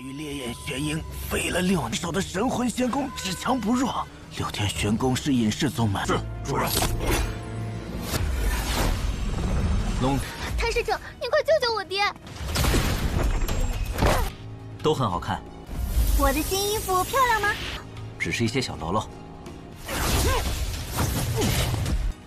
驭烈焰玄鹰，废了6年手的神魂仙功，只强不弱。6天玄功是隐世宗门。是，主人。龙，谭使者，你快救救我爹！都很好看。我的新衣服漂亮吗？只是一些小喽啰。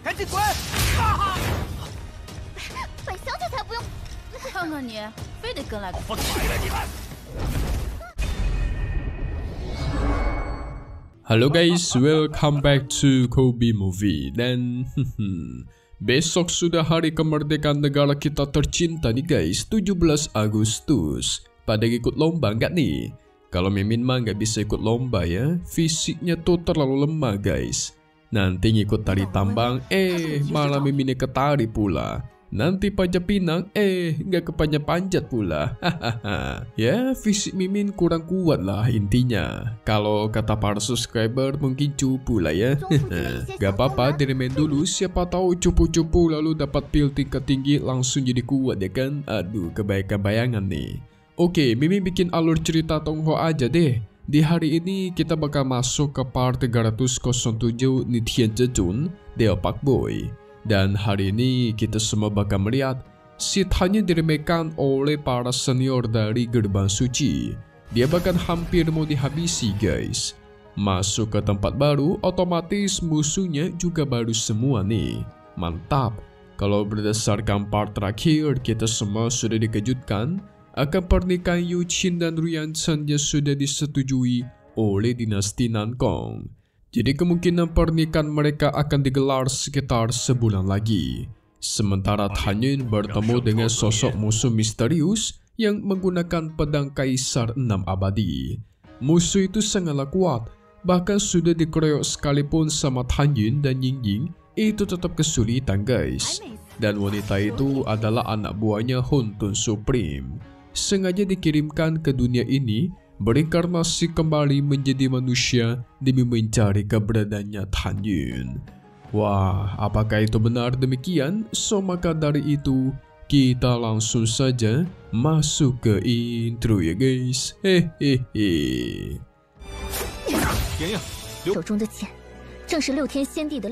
赶紧滚！本小姐才不用。看看你，非得跟来。我踩了你们！ Halo guys, welcome back to Kobe Movie. Dan besok sudah hari kemerdekaan negara kita tercinta nih guys, 17 Agustus. Pada ikut lomba nggak nih? Kalau Mimin mah nggak bisa ikut lomba ya, fisiknya tuh terlalu lemah guys. Nanti ngikut tari tambang, malah Miminnya ketari pula. Nanti panjat pinang, nggak kepanjat-panjat pula. Hahaha. Ya, fisik Mimin kurang kuat lah intinya. Kalau kata para subscriber mungkin cupu lah ya. Gak apa-apa, diremen dulu. Siapa tahu cupu-cupu lalu dapat pil tingkat tinggi langsung jadi kuat ya kan. Aduh, kebaikan bayangan nih. Oke, Mimin bikin alur cerita Tongho aja deh. Di hari ini kita bakal masuk ke part 307 Nitian Jejun, Deo Pak Boy. Dan hari ini kita semua bakal melihat Sid hanya diremehkan oleh para senior dari Gerbang Suci. Dia bahkan hampir mau dihabisi guys. Masuk ke tempat baru, otomatis musuhnya juga baru semua nih. Mantap. Kalau berdasarkan part terakhir, kita semua sudah dikejutkan akan pernikahan Yu Qin dan Ruyan Chen yang sudah disetujui oleh dinasti Nankong. Jadi kemungkinan pernikahan mereka akan digelar sekitar sebulan lagi. Sementara Tan Yun bertemu dengan sosok musuh misterius yang menggunakan pedang Kaisar 6 abadi. Musuh itu sangatlah kuat, bahkan sudah dikeroyok sekalipun sama Tan Yun dan Ying Ying, itu tetap kesulitan guys. Dan wanita itu adalah anak buahnya Hun Tun Supreme. Sengaja dikirimkan ke dunia ini berinkarnasi kembali menjadi manusia demi mencari keberadaannya Tan Yun. Wah, apakah itu benar demikian? So maka dari itu kita langsung saja masuk ke intro ya guys. Hehehe. 手中的剑，正是6天仙帝的。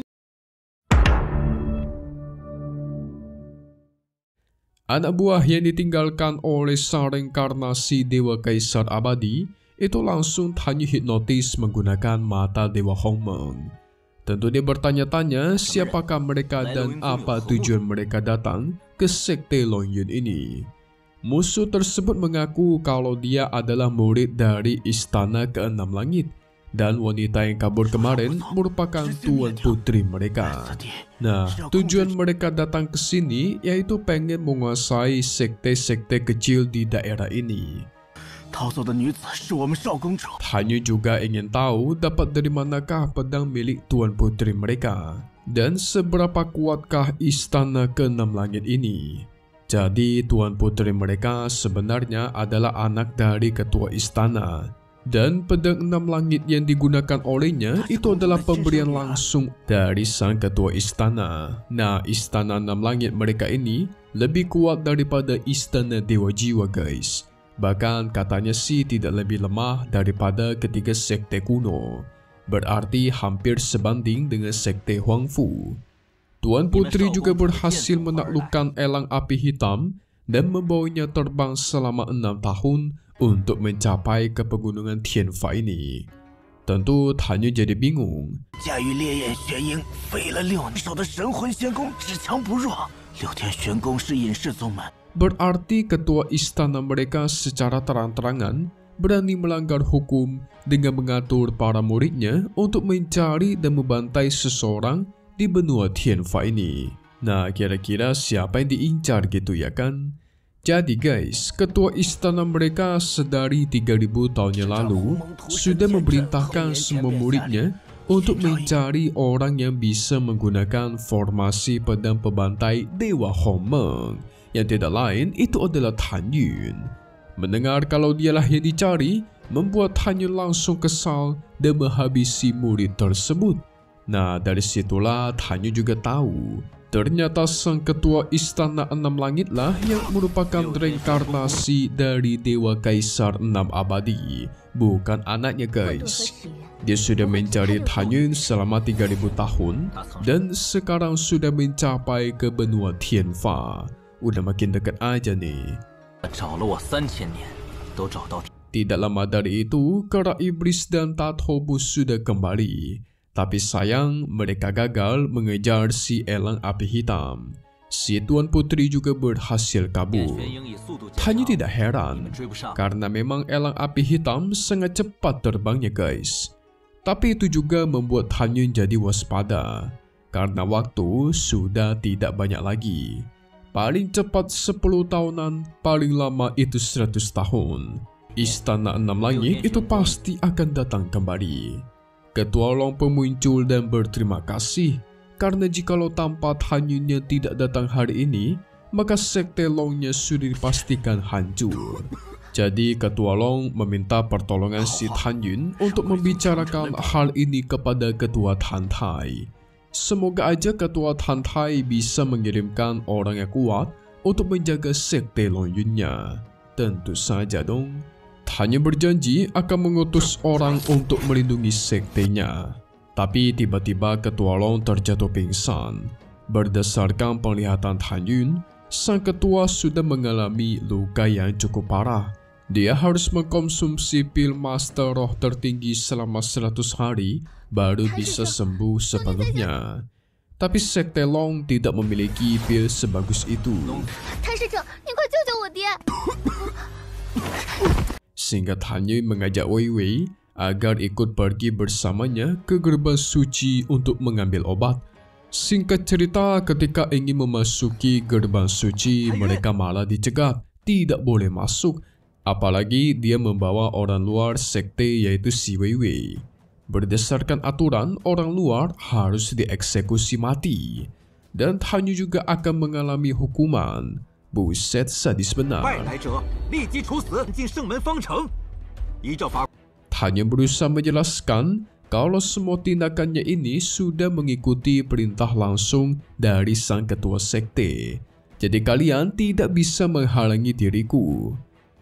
Anak buah yang ditinggalkan oleh sang reinkarnasi Dewa Kaisar Abadi itu langsung Tan Yun hipnotis menggunakan mata Dewa Hongmeng. Tentu dia bertanya-tanya siapakah mereka dan apa tujuan mereka datang ke sekte Long Yun ini. Musuh tersebut mengaku kalau dia adalah murid dari Istana Keenam Langit. Dan wanita yang kabur kemarin merupakan tuan putri mereka. Nah, tujuan mereka datang ke sini yaitu pengen menguasai sekte-sekte kecil di daerah ini. Tan Yun juga ingin tahu dapat dari manakah pedang milik tuan putri mereka dan seberapa kuatkah Istana Keenam Langit ini. Jadi tuan putri mereka sebenarnya adalah anak dari ketua istana. Dan pedang 6 langit yang digunakan olehnya itu adalah pemberian langsung dari sang ketua istana. Nah, istana 6 langit mereka ini lebih kuat daripada istana Dewa Jiwa guys. Bahkan katanya sih tidak lebih lemah daripada ketiga sekte kuno. Berarti hampir sebanding dengan sekte Huangfu. Tuan Putri juga berhasil menaklukkan elang api hitam dan membawanya terbang selama 6 tahun untuk mencapai ke pegunungan Tianfa ini. Tentu Tan Yun jadi bingung. 驾驭烈焰玄鹰，废了6年手的神魂仙功，只强不弱。6天玄功是隐世宗门。 Berarti ketua istana mereka secara terang-terangan berani melanggar hukum dengan mengatur para muridnya untuk mencari dan membantai seseorang di benua Tianfa ini. Nah, kira-kira siapa yang diincar gitu ya kan? Jadi guys, ketua istana mereka sedari 3000 tahun yang lalu sudah memerintahkan semua muridnya untuk mencari orang yang bisa menggunakan formasi pedang pembantai Dewa Hongmeng, yang tidak lain itu adalah Tan Yun. Mendengar kalau dialah yang dicari, membuat Tan Yun langsung kesal dan menghabisi murid tersebut. Nah, dari situlah Tan Yun juga tahu Ternyata sang ketua Istana Enam Langit lah yang merupakan reinkarnasi dari Dewa Kaisar Enam Abadi, bukan anaknya guys. Dia sudah mencari Tan Yun selama 3000 tahun dan sekarang sudah mencapai ke benua Tianfa. Udah makin dekat aja nih. Tidak lama dari itu, Kera Iblis dan Tathobu sudah kembali. Tapi sayang, mereka gagal mengejar si Elang Api Hitam. Si Tuan Putri juga berhasil kabur. Tan Yun tidak heran, karena memang Elang Api Hitam sangat cepat terbangnya guys. Tapi itu juga membuat Tan Yun jadi waspada, karena waktu sudah tidak banyak lagi. Paling cepat 10 tahunan, paling lama itu 100 tahun. Istana Enam Langit itu pasti akan datang kembali. Ketua Long pun muncul dan berterima kasih, karena jikalau tanpa Tan Yun yang tidak datang hari ini, maka sekte Longnya sudah dipastikan hancur. Jadi Ketua Long meminta pertolongan si Tan Yun untuk membicarakan hal ini kepada Ketua Tan Tai. Semoga aja Ketua Tan Tai bisa mengirimkan orang yang kuat untuk menjaga sekte Long Yunnya. Tentu saja dong. Tan Yun berjanji akan mengutus orang untuk melindungi sektenya. Tapi tiba-tiba Ketua Long terjatuh pingsan. Berdasarkan penglihatan Tan Yun, sang ketua sudah mengalami luka yang cukup parah. Dia harus mengkonsumsi pil Master Roh tertinggi selama 100 hari baru bisa sembuh sepenuhnya. Tapi sekte Long tidak memiliki pil sebagus itu. Sehingga Tan Yun mengajak Wei Wei agar ikut pergi bersamanya ke gerbang suci untuk mengambil obat. Singkat cerita, ketika ingin memasuki gerbang suci, mereka malah dicegat, tidak boleh masuk. Apalagi dia membawa orang luar sekte yaitu si Wei Wei. Berdasarkan aturan, orang luar harus dieksekusi mati. Dan Tan Yun juga akan mengalami hukuman. Buset, sadis benar. Tan Yun berusaha menjelaskan kalau semua tindakannya ini sudah mengikuti perintah langsung dari sang ketua sekte. Jadi kalian tidak bisa menghalangi diriku.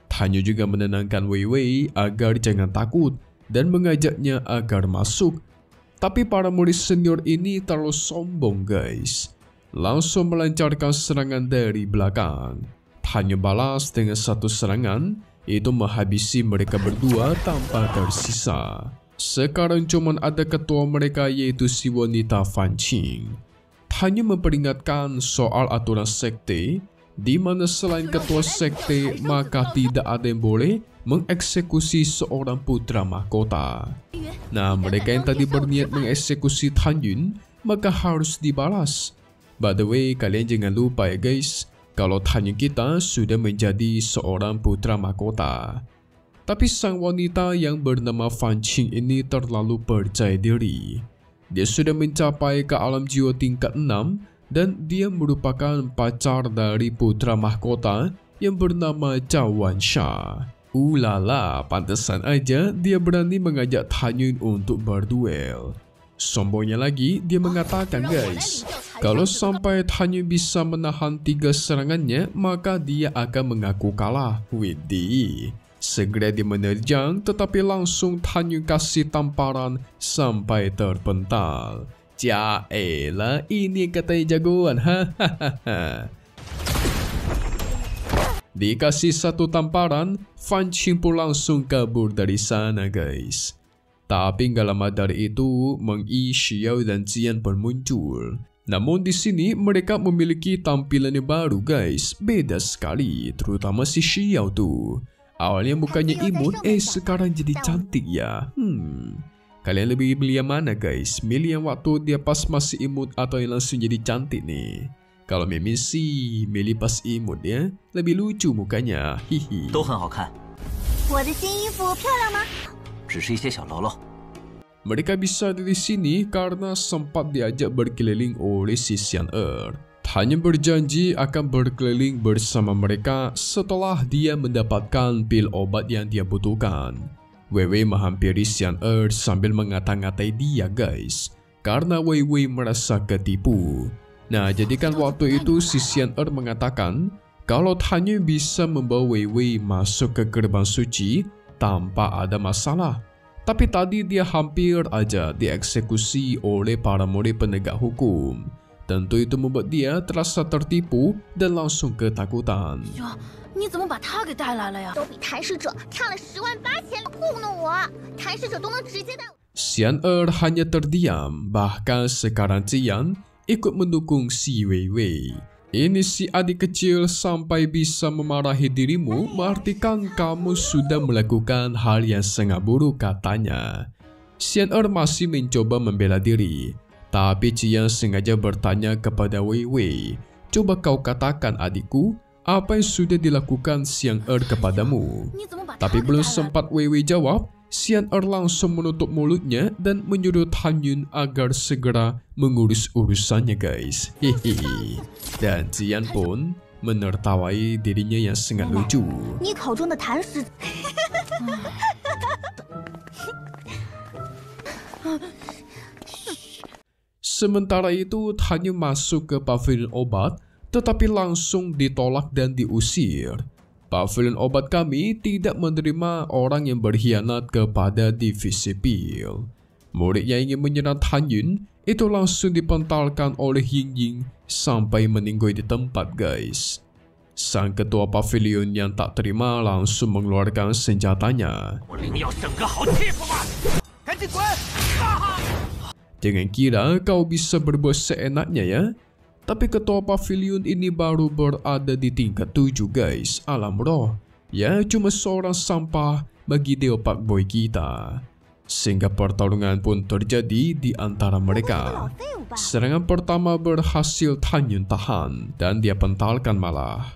Tan Yun juga menenangkan Wei Wei agar jangan takut dan mengajaknya agar masuk. Tapi para murid senior ini terlalu sombong guys. Langsung melancarkan serangan dari belakang. Tan Yun balas dengan satu serangan, itu menghabisi mereka berdua tanpa tersisa. Sekarang cuma ada ketua mereka yaitu si wanita Fan Qing. Tan Yun memperingatkan soal aturan sekte, di mana selain ketua sekte maka tidak ada yang boleh mengeksekusi seorang putra mahkota. Nah, mereka yang tadi berniat mengeksekusi Tan Yun maka harus dibalas. By the way, kalian jangan lupa ya guys, kalau Tan Yun kita sudah menjadi seorang putra mahkota. Tapi sang wanita yang bernama Fan Qing ini terlalu percaya diri. Dia sudah mencapai ke alam jiwa tingkat 6 dan dia merupakan pacar dari putra mahkota yang bernama Zhao Wansha. Ulala, pantesan aja dia berani mengajak Tan Yun untuk berduel. Sombongnya lagi, dia mengatakan guys, kalau sampai Tan Yun bisa menahan 3 serangannya, maka dia akan mengaku kalah. Widih, segera dia menerjang, tetapi langsung Tan Yun kasih tamparan sampai terpental. Jaelah, ini katanya jagoan, hahaha. Dikasih satu tamparan, Fan Qing pun langsung kabur dari sana guys. Tapi nggak lama dari itu, Meng Yi, Xiao dan Xian pun muncul. Namun di sini mereka memiliki tampilan yang baru guys, beda sekali, terutama si Xiao tuh. Awalnya mukanya imut, sekarang jadi cantik ya. Kalian lebih milih yang mana guys? Milih yang waktu dia pas masih imut atau yang langsung jadi cantik nih? Kalau Mimin sih, milih pas imut ya, lebih lucu mukanya, hihi. 都很好看。我的新衣服漂亮吗？ 只是一些小喽啰。 Mereka bisa di sini karena sempat diajak berkeliling oleh si Xian Er. Tan Yun berjanji akan berkeliling bersama mereka setelah dia mendapatkan pil obat yang dia butuhkan. Wei Wei menghampiri Xian Er sambil mengata-ngatai dia guys, karena Wei Wei merasa ketipu. Nah, jadi kan waktu itu si Xian Er mengatakan kalau Tan Yun bisa membawa Wei Wei masuk ke gerbang suci tanpa ada masalah. Tapi tadi dia hampir aja dieksekusi oleh para murid penegak hukum. Tentu itu membuat dia terasa tertipu dan langsung ketakutan. 你怎么把他给带来了呀？ 都比谭使者看了108000里糊弄我，谭使者都能直接带我。 Xian Er hanya terdiam, bahkan sekarang Cian ikut mendukung si Wei Wei. Ini si adik kecil sampai bisa memarahi dirimu, mengartikan kamu sudah melakukan hal yang sangat buruk katanya. Xian Er masih mencoba membela diri, tapi Cian sengaja bertanya kepada Wei Wei, coba kau katakan adikku, apa yang sudah dilakukan Xian Er kepadamu? Tapi belum sempat Wei Wei jawab, Xian Er langsung menutup mulutnya dan menyuruh Tan Yun agar segera mengurus urusannya guys. Hehehe. Dan Cian pun menertawai dirinya yang sangat lucu. 你口中的谭使， Sementara itu Tan Yun masuk ke pavilion obat, tetapi langsung ditolak dan diusir. Pavilion obat kami tidak menerima orang yang berkhianat kepada divisi pil. Murid yang ingin menyerang Tan Yun itu langsung dipentalkan oleh Ying Ying sampai meninggoy di tempat guys. Sang ketua pavilion yang tak terima langsung mengeluarkan senjatanya. Jangan kira kau bisa berbuat seenaknya ya. Tapi ketua pavilion ini baru berada di tingkat 7 guys, alam roh. Ya cuma seorang sampah bagi Dewa Pak Boy kita. Sehingga pertarungan pun terjadi di antara mereka. Serangan pertama berhasil Tan Yun tahan dan dia pentalkan malah.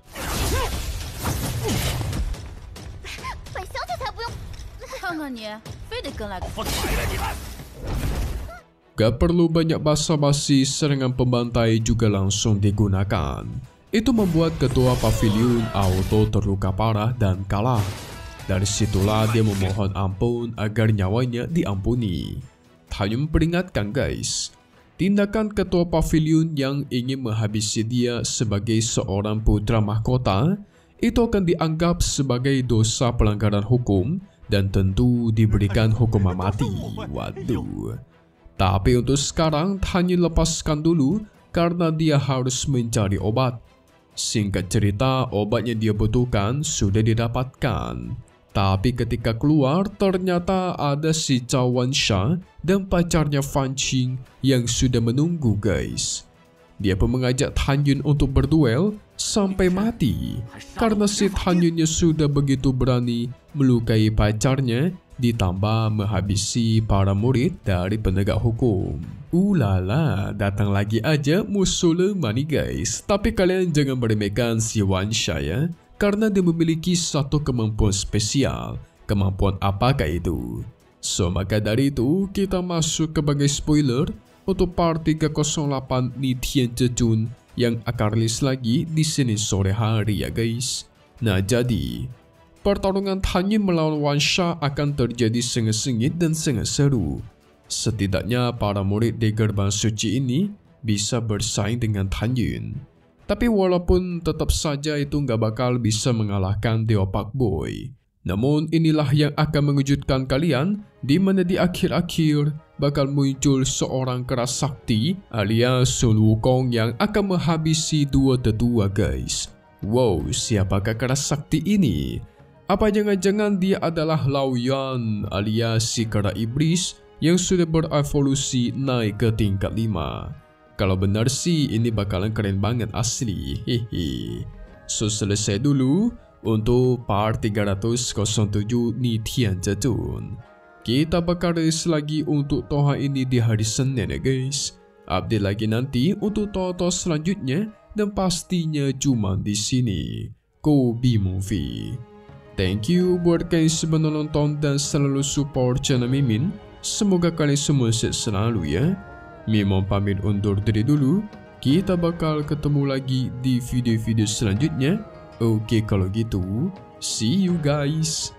本小姐才不用。 看看你，非得跟来个。 Gak perlu banyak basa-basi, serangan pembantai juga langsung digunakan. Itu membuat ketua pavilion auto terluka parah dan kalah. Dari situlah dia memohon ampun agar nyawanya diampuni. Tan Yun peringatkan guys, tindakan ketua pavilion yang ingin menghabisi dia sebagai seorang putra mahkota itu akan dianggap sebagai dosa pelanggaran hukum dan tentu diberikan hukuman mati. Waduh. Tapi untuk sekarang Tan Yun lepaskan dulu karena dia harus mencari obat. Singkat cerita, obat yang dia butuhkan sudah didapatkan. Tapi ketika keluar ternyata ada si Cao Wansha dan pacarnya Fan Qing yang sudah menunggu guys. Dia pun mengajak Tan Yun untuk berduel sampai mati karena si Tan Yunnya sudah begitu berani melukai pacarnya ditambah menghabisi para murid dari penegak hukum. Ulala, datang lagi aja musuh lemah nih guys. Tapi kalian jangan meremehkan si Wansha ya, karena dia memiliki satu kemampuan spesial. Kemampuan apakah itu? So maka dari itu kita masuk ke bagian spoiler untuk part 308 Ni Tian Zhejun yang akan rilis lagi di Senin sore hari ya guys. Nah jadi pertarungan Tan Yun melawan Wansha akan terjadi sangat sengit dan sangat seru. Setidaknya para murid di gerbang suci ini bisa bersaing dengan Tan Yun. Tapi walaupun tetap saja itu nggak bakal bisa mengalahkan Dewa Pak Boy. Namun inilah yang akan mengejutkan kalian, di mana di akhir-akhir bakal muncul seorang keras sakti alias Sun Wukong yang akan menghabisi dua tetua guys. Wow, siapakah keras sakti ini? Apa jangan-jangan dia adalah Lao Yan alias si kera iblis yang sudah berevolusi naik ke tingkat 5? Kalau benar sih ini bakalan keren banget asli. Hehe. So selesai dulu untuk part 307 Ni Tian Zhejun. Kita bakal rilis lagi untuk toha ini di hari Senin ya guys. Update lagi nanti untuk toha-toha selanjutnya dan pastinya cuma di sini Kobe Movie. Thank you buat kalian semua nonton dan selalu support channel Mimin. Semoga kalian semua sehat selalu ya. Mimin pamit undur diri dulu. Kita bakal ketemu lagi di video-video selanjutnya. Oke kalau gitu, see you guys.